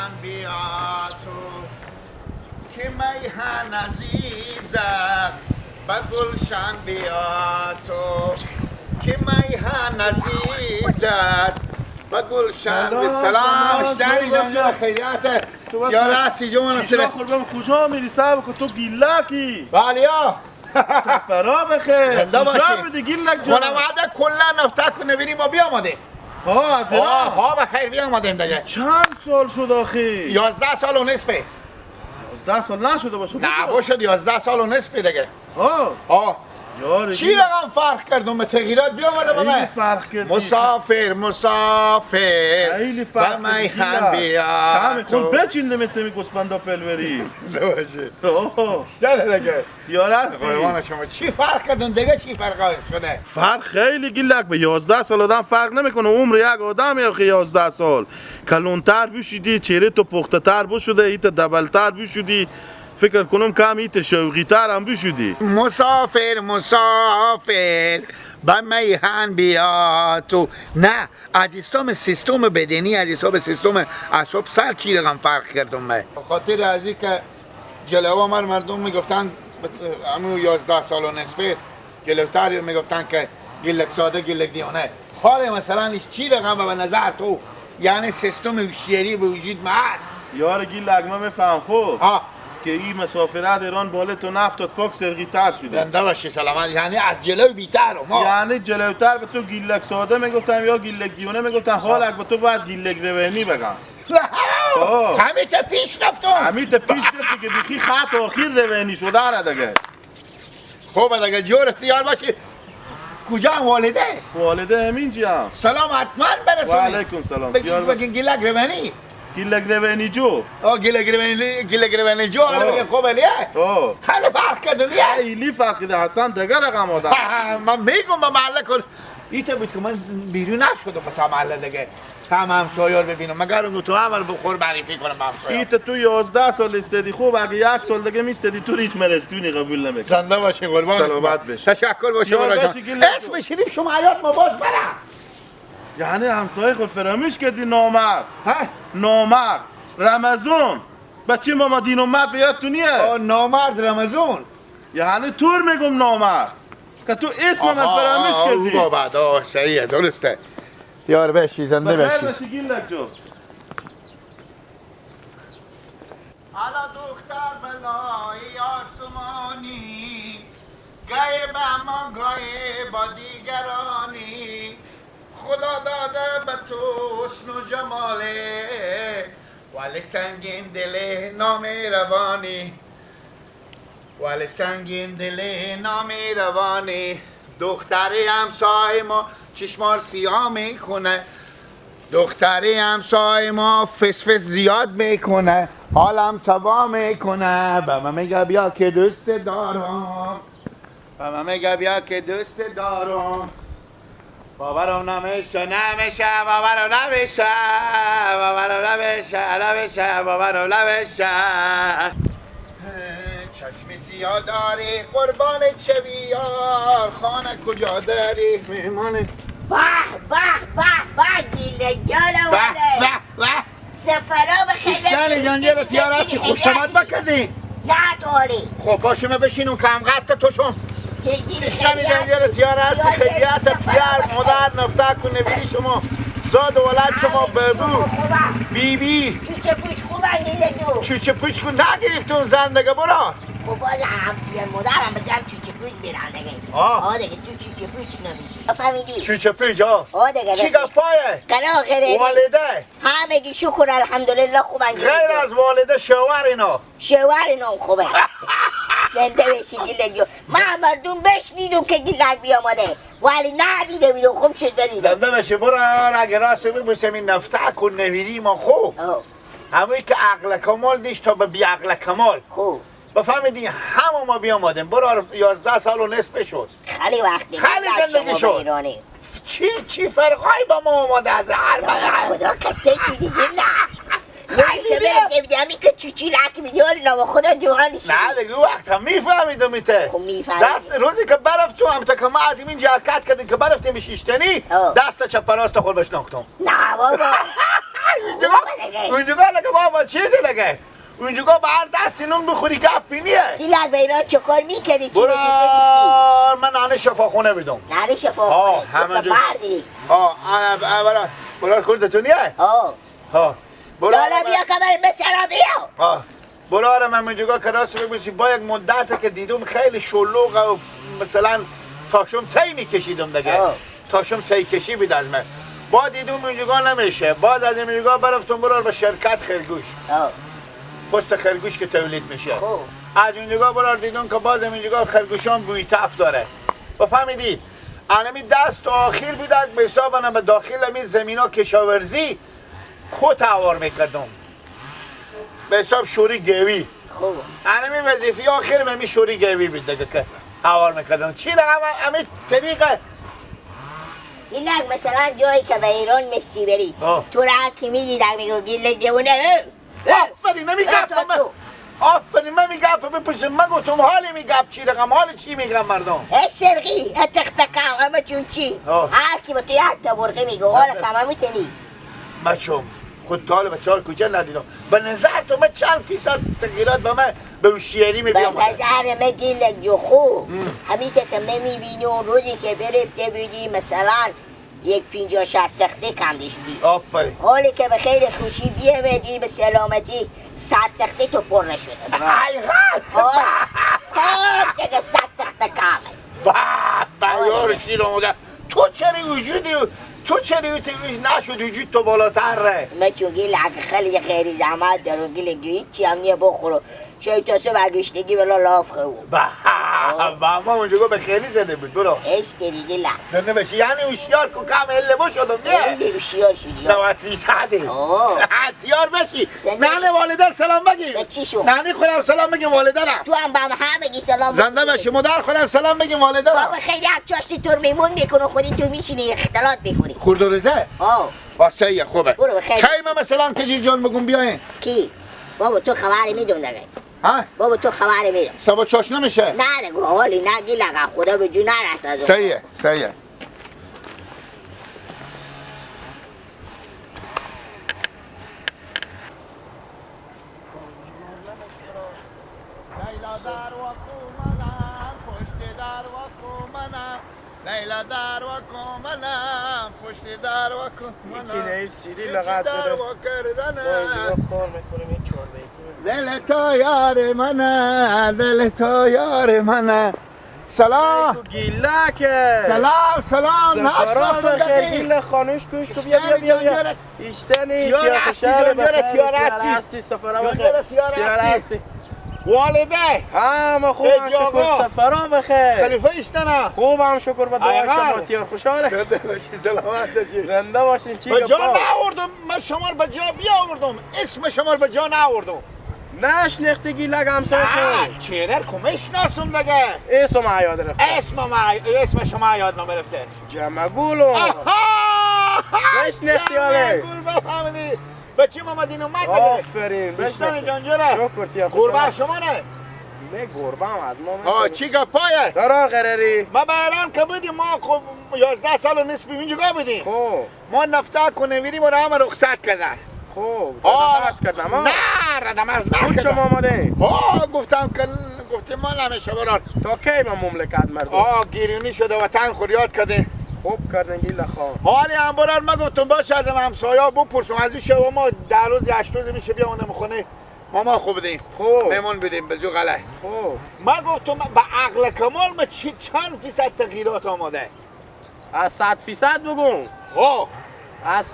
میهن بیا تو که میهن عزیزت به گلشن بیا تو که میهن عزیزت به گلشن به سلام شهری جان خیریت یا راستی جون چرا قربان کجا میری صاحب که تو گیلکی بالیا سفرا بخیر زنده باشی کجا میری گیلک جان خانواده کلا نفته کنه ببینیم ما بیاماده از ایران ها بخیر بیامادیم دیگه چند سال شد آخی 11 سال و نصفه 11 سال نشده باشه نه باشد 11 سال و نصفه دیگه ها یار چی رقم فرق کردم به تغییرات بیامده با من فرق کردی مسافر خیلی فرق به میهن بیا خون بچینده مثل می گسپندا پلوری نباشه اوه چرا دیگه تیار هستی قربان شما چی فرق کردن دیگه چی فرق شده فرق خیلی گیلک به 11 سال آدم فرق نمیکنه عمر یک آدم یا 11 سال کلونتر بشودی چهره تو پخته تر بشده ایت دبلتر بشودی فکر کنم کم ایت شوقی تر هم بشودی مسافر به میهن بیا تو نه از سیستم بدنی از سیستم اعصاب سر چی رقم فرق کردم من خاطر از این که جلوه مردم میگفتن همون 11 سال و نصفه جلوتر میگفتن که گلک ساده گلک دیانه حال مثلا چی رقم به نظر تو یعنی سیستم هوشیاری به وجود ما هست یار گیلک ما میفهم خوب که این مسافرت ایران بالا تو نفتاد پاک سرگی تر شده زنده باشی سلامت یعنی از جلو بیتر یعنی جلوتر به تو گیلک ساده میگفتم یا گیلک دیونه میگفتم حال اگه به تو باید گیلک روانی بگم همیت پیش رفتم همیت پیش رفتی که بخی خط آخیر روانی شده را دیگه خوبه دیگه جور اختیار باشی کجا والده؟ والده همین جام سلام حتما برسونی و علیکم سلام بگین گیلک روانی گیلک روانی جو گیلک روانی جو حالا بگین خوبه لیه خیلی فرق کرده لیه خیلی فرق کرده حسن دیگه رقم آدم من میگم با محله کن ایتا بود که من بیرون نشدم با تا محله دیگه هم همسایار ببینم مگر اون تو عمل بخور معرفی کنم همسایار ایتا تو 11 سال استدی خوب اگه یک سال دیگه میستدی تو هیچ مرستونی قبول نمیکنی زنده باشی قربان سلامت بشی تشکر باشه اسم شریف شما حیات ما باز برم یعنی همسایه خود فراموش کردی نامرد نامرد رمضان بچه ماما دین اومد به یادتون نیه نامرد رمضان یعنی طور میگم نامرد که تو اسم من فراموش کردی بابا صحیحه درسته یار بشی زنده بشی بخیر بشی گیلک جو حالا دختر بلای آسمانی گاهی به ما گاهی با دیگرانی خدا داده به تو حسن و جماله ولی سنگین دل نامهربانی ولی سنگین دل نامهربانی دختری همسایه ما چشمار سیاه میکنه دختری همسایه ما فسفس زیاد میکنه حالم تباه میکنه به من میگه بیا که دوست دارم به من میگه بیا که دوست دارم باورم نمیشه باورم نمیشه چشم سیاه داری قربان چه بیار خانه کجا داری مهمان به گیلک جان اومده سفرها بخیر استانی جانجه تیار هستی خوش آمد بکردی نه طوری خب پاشمه بشینون کم قد توشون استانی جانجه تیار هستی خیلیت پیار مادر نفته کنه بینی شما زاد و ولد شما ببو بی چوچه پوچ خوبه گیلک جو چوچه پوچ کن نگرفتون زندگه برا خب باز هم پیار مادرم بگم چوچه پوچ بیرن دیگه دیگه تو چوچه پوچ نمیشی فهمیدی؟ چوچه پوچ دیگه چی گفایه؟ قناه غیره والده همگی شکر الحمدلله خوبن غیر از والده شوهر اینا شوهر اینا خوبه زنده بشی گیلک جو من مردم بشنیدم که گیلک بیامده ولی ندیده بیدم خوب شد بدیدم زنده بشه برو اگه راست ببوسم این نفته کن نویری ما خوب همونی که عقل کمال دیش تا به بی عقل کمال خوب بفهمیدی همه ما بیامادیم برو 11 سال و نصف شد خیلی وقتی خیلی زندگی شد چی فرقای با ما آماده از هر خدا کته شدی نه خیلی که بگم که چوچی لکی میدیاری نام خدا جوهانی شدی نه دیگه وقت هم میفهمیدم ایته خب میفهمیدم دست روزی که برفت تو هم تا که ما از این جرکت کردیم که برفتیم به شیشتنی دست چپ راست خور بشناختم نه بابا اونجا لگه بابا چیزی لگه اونجا به هر دستی نون بخوری گپی نیه گیلک به ایران چکار میکردی؟ چی برار من نانه شفاخونه بدم نانه شفاخونه؟ همه جو بردی؟ برار خوردتون نیه؟ لالا بیا کمر مثلا بیا برار من اونجا کراس بگوشی با یک مدت که دیدم خیلی شلوغه و مثلا تاشم تی میکشیدم دیگه تاشم تی کشی بید از من با دیدم اونجا نمیشه باز از اونجا برفتم برار به شرکت خرگوش پست خرگوش که تولید میشه از اونجا برار دیدم که باز اونجا خرگوشان بوی تف داره بفهمیدی علمی دست آخر بود به حساب به داخل امی زمینا کشاورزی کت هوار میکردم به حساب شوری گوی علمی وظیفی آخر ممی شوری گوی بود دیگه که هوار میکردم چی نه همه طریقه گیلک مثلا جایی که به ایران مستی بری تو را هر کی میدیدن میگو گیلک جونه آفرین آفرین من میگم بپرسم من گفتم حالی میگم چی رقم حال چی میگم مردم سرقی تختکم همه چون چی هر کی با تو حتی برقی میگو حالا کمه میتنی مچم خود تال بچه ها کجا ندیدم به نظر تو من چند فیصد تغییرات به من به هوشیاری میبینم به نظر من گیلک جو خوب همین که من میبینی اون روزی که برفته بودی مثلا یک 50-60 تخته کم داشتی آفرین حالی که به خیر خوشی بیامدی به سلامتی 100 تخته تو پر نشده کار دیگه 100 تخته کامل یار شیر آموده تو چرا وجودی تو چرا نشد وجود تو بالاتر ره من چون گیلک خیلی خیلی زحمت دارم گیلک جو هیچی هم نیه بخورو شاید تا سو برگشتگی بلا لاف خود ما اونجا به خیلی زده بود برو اشتی دیگه لک زنده بشی یعنی هوشیار که کم هله با شدم نه خیلی هوشیار شدی 90% تیار بشی نانه والدر سلام بگی چی شو؟ نانه خودم سلام بگیم والدرم تو هم به هم بگی سلام زنده بشی مادر خودم سلام بگیم والدرم بابا خیلی حق چاشتی تور میمون میکنه خودی تو میشینی اختلاط میکنی خورد و رزه؟ واسه خوبه برو بخیر کی من مثلا کجی جان بگم بیاین کی؟ بابا تو خبری میدون دیگه ها؟ بابا تو خبری میدون سبا چاش نمیشه؟ نه نگو حالی نگی لگا خدا به جو نرسد سیه لیلا در و کومنم پشت در و کومنم یکی نیر سیری لغت زده با کار میکنیم این چار دل تو یار منه دل تو یار منه سلام گیلکه سلام سفرا بخیر گیل خانوش کوش تو بیا ایشتنی تیار هستی سفرا بخیر تیار هستی والده همه خوبم شکر سفرا بخیر خلیفه ایشتنه خوبم شکر به دعای شما تیار خوشحاله زنده باشی سلامت باشی زنده باشین چی به جا ناوردم من شما رو به جا بیاوردم اسم شما رو به جا ناوردم نشنختی گیلک همسان کن چهره کمش ناسم دیگه اسم ما یاد رفته اسم شما یاد نمیرفته جمع گولو نشنختی حاله گول بفهمیدی بچه محمدین اومد دیگه آفرین بشتن جانجوره شکر تیار گربه شما نه نه گربه هم از ما چی گپایه قرار قراری ما به ایران که بودیم ما خب 11 سال و نصف اینجا بودیم خوب ما نفته کنه میریم و همه رخصت کردن خوب ردمز کردم نه ردمز بود شما آمده گفتم ما نمیشه برات تا کی با مملکت مردم گیرونی شده وطن خوریات کردیم خوب کردن گیل خان حالی هم برار ما گفتم باشه از همسایا بپرسم از این شب ما 10 روز 8 روز میشه بیامونم خونه ما خوب بدیم خوب میمون بدیم به جو غله خوب ما گفتم به عقل کمال ما چند فیصد تغییرات آماده از 100% بگم از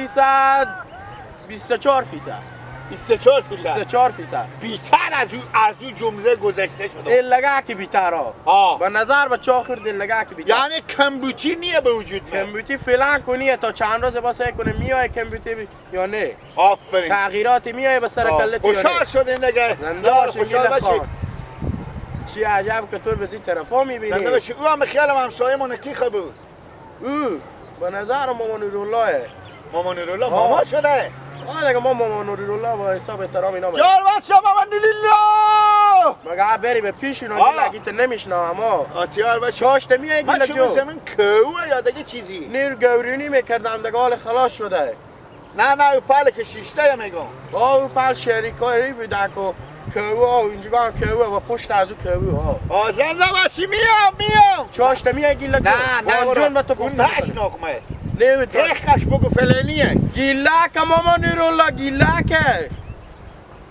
100% 24% بیتر از اون جمله گذشته شده دلگه که بیتر به نظر به چاخر دلگه که بیتر یعنی کمبوتی نیه به وجود کمبوتی فعلا کنیه تا چند روز باسه کنه میای کمبوتی یا نه آفرین تغییراتی میای به سر کلت یا نه خوشحال شدین دیگه زنده باشین گیل خان چی عجب که تو بزی طرفا میبینی زنده باشی او هم خیالم همسایه مونه کی خبود او به نظر ماما نورالله ماما نورالله ماما شده دیگه ما ماما نورالله با حساب احترام اینا جار بچه ماما نورالله مگه بری به پیش اینا گیلگیت نمیشنم اما آتیار بچه چاشت میای گیل جو من چون من کوه یا دیگه چیزی نیر گورینی میکردم دیگه حال خلاص شده نه پل که شیشته میگم. او پل شریکاری بودک و کوه اینجا کوه و پشت از او کوه ها. زنده باشی میام. چاشته میای گیلک جو. نه جون تو اون هش نقمه. نمیتون. رخش بگو فلانیه. گیلک ماما نیرولا گیلکه.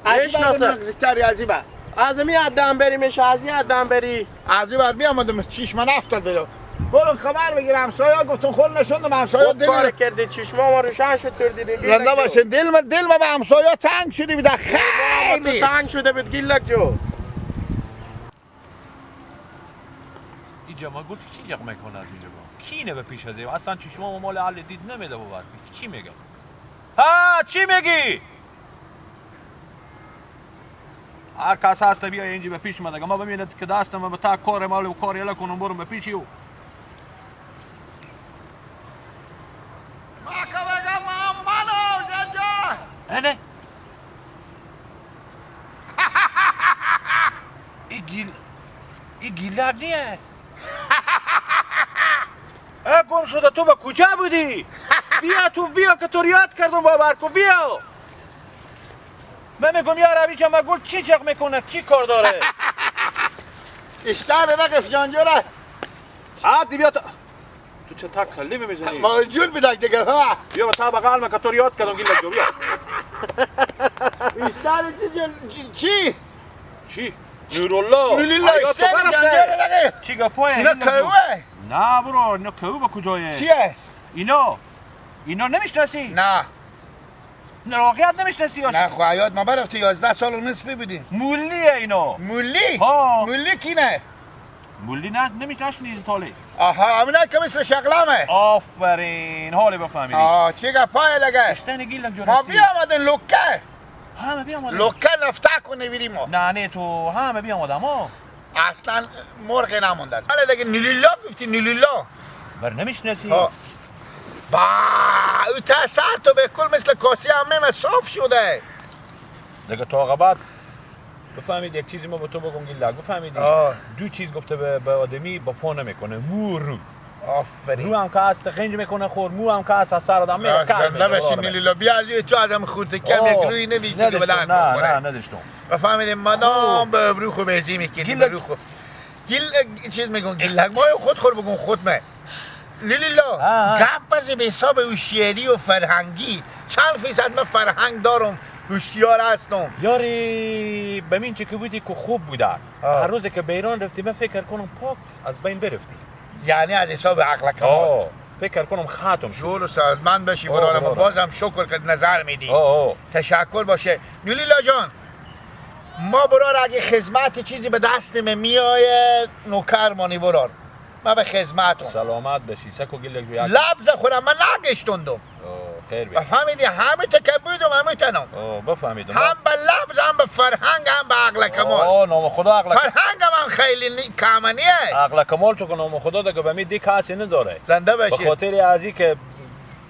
ایش نزدیکتری عزیبه. از می ادم بری میشه از این ادم بری. عزیبه میامدم چشم نفتاد برو. برو خبر بگیر همسایه گفتم خور نشوندم همسایه دل کار کردی چشما ما روشن شد کردی زنده باشه دل ما به همسایه تنگ شدی بیده خیلی تنگ شده بود گیلک جو. اینجا ما گفت چی جق میکنه از اینجا کی اینه به پیش از این اصلا چشما مال حل دید نمیده بود چی میگم ها چی میگی هر کس هست بیا اینجا به پیش من ما ببینید که دستم به تا کار مال و کار یلا کنم برم به پیشی او ما که بگم منو زنجا اینه این گیلک نیه گم شده تو به کجا بودی؟ بیا که تو ریاد کردم با برکو بیا من میگم یا روی که مقبول چی جق میکنه چی کار داره؟ اشتر نقف جانجوره عادی بیا تو چه تا کلمه میزنی؟ موجود بدک دیگه ها بیا با تا بغل من که تو ریاد کردم گیلک جو بیا اشتر چی؟ چی؟ نورالله اشتر جانجوره نقف چی گپوه؟ اینا کوه نه برو اینا کوه با کجایه؟ چیه؟ اینا نمیشناسی؟ نه واقعیت نمیشناسی؟ نه خواهیات ما برفتی 11 سال و نصفی بودیم مولیه اینا مولی؟ ها مولی کی نه؟ مولی نه نمیشناسی تالی آها همونه که مثل شغلمه آفرین حالی بفهمیدی چی گپای لگه اشتن گیلک جو ما بیامدن لکه همه بیامدن لکه نفته کنه بیریم ما نه تو همه بیامدن ما اصلا مرغ نمونده است حالا دیگه نیلیلا گفتی نیلیلا بر نمیشناسی با او تاثر تو به کل مثل کاسی همه صاف شده دیگه تو آقا بعد بفهمید یک چیزی ما به تو بگم گیلک بفهمیدی دو چیز گفته به آدمی با پا نمیکنه مو رو آفرین رو هم که هست خنج میکنه خور مو هم که هست از سر آدم میره کار زنده بشین نیلیلا بیا از تو ازم خورده کم یک روی نمیشتی که بدن نه نداشتم بفهمیدیم مدام به ابروخو بیزی میکنی بروخو چیز میگن گیلک ما خود خور بگم خودمه لیلیلا گپ از به حساب هوشیاری و فرهنگی چند فیصد من فرهنگ دارم هوشیار هستم یاری ببین چه که بودی که خوب بوده هر روزی که بیرون رفتی من فکر کنم پاک از بین برفتی یعنی از حساب عقل کمال فکر کنم خاتم شد جور و سازمند بشی برانم و بازم شکر که نظر میدی تشکر باشه لیلیلا جان ما برار اگه خدمت چیزی به دستم میایه نوکر مانی برار ما به خدمتم سلامت بشی سکو گیلک جو لبز خودم من نگشتوندم خیر بی بفهمیدی همه که بودم همه تنم بفهمیدم هم به لبز هم به فرهنگ هم به عقل کمال نام خدا عقل فرهنگ من خیلی کمانیه عقل کمال تو که نام خدا دیگه به می دی کسی نداره زنده به باشی خاطر ازی که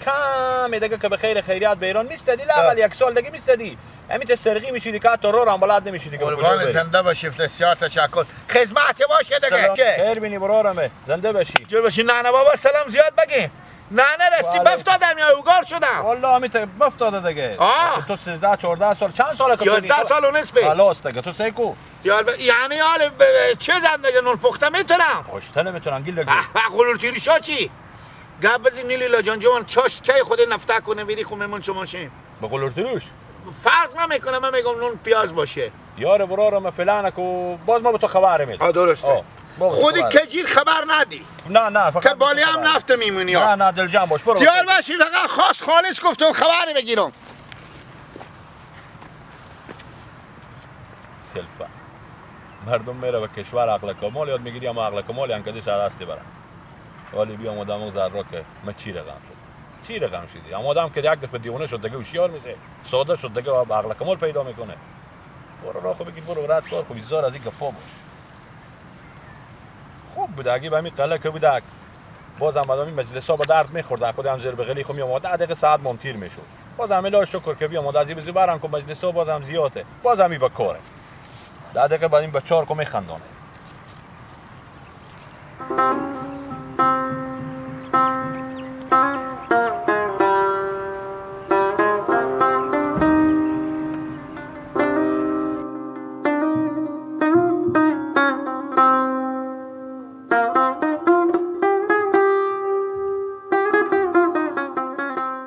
کمی دیگه که به خیر خیریات به ایران میستدی لاقل یک سال دیگه میستدی همین سرقی میشیدی که تو رو هم بلد نمیشیدی که قربان زنده باشی بسیار تشکر خدمت باشه دیگه خیر بینی برارمه زنده باشی جور باشی ننه بابا سلام زیاد بگی ننه رستی بفتادم یا اوگار شدم والله امیت بفتاده دیگه تو 13 14 سال چند ساله که 11 سال و نصفه خلاص دیگه تو سیکو یعنی حال چه زندگی نون پخته میتونم پخته نمیتونم گیل دیگه قلور تیریشا چی گپ بزن لیلا جان جوان چاش کی خود نفته کنه میری خو میمون شما شیم به قلور تیروش فرق نمیکنه من میگم نون پیاز باشه یار برارم فلانه کو باز ما به تو خبر میدم درسته خودی کجیر خبر ندی نه که بالی هم نفته میمونی نه دل جمع باش برو تیار باشی فقط خاص خالص گفتم خبری بگیرم تلفن مردم میره به کشور عقل کمال یاد میگیری اما عقل کمال یان کدی سر هستی برن ولی بیا آدمو ذره که من چی رقم شدی اما آدم که یک دفعه دیوانه شد دیگه هوشیار میشه ساده شد دیگه عقل کمال پیدا میکنه برو راه خو بگیر برو رد کار خو بیزار از این گفا باش خوب بود اگه به همین قله که بودک بازم آدم این مجلسا با درد میخورد خودم زیر بغلی خو میومد 10 دقیقه ساعت ممتیر میشد بازم الهی شکر که بیام از این برام که مجلسا بازم زیاده بازم این بکاره 10 دقیقه بعد این بچه‌ها کو میخندونه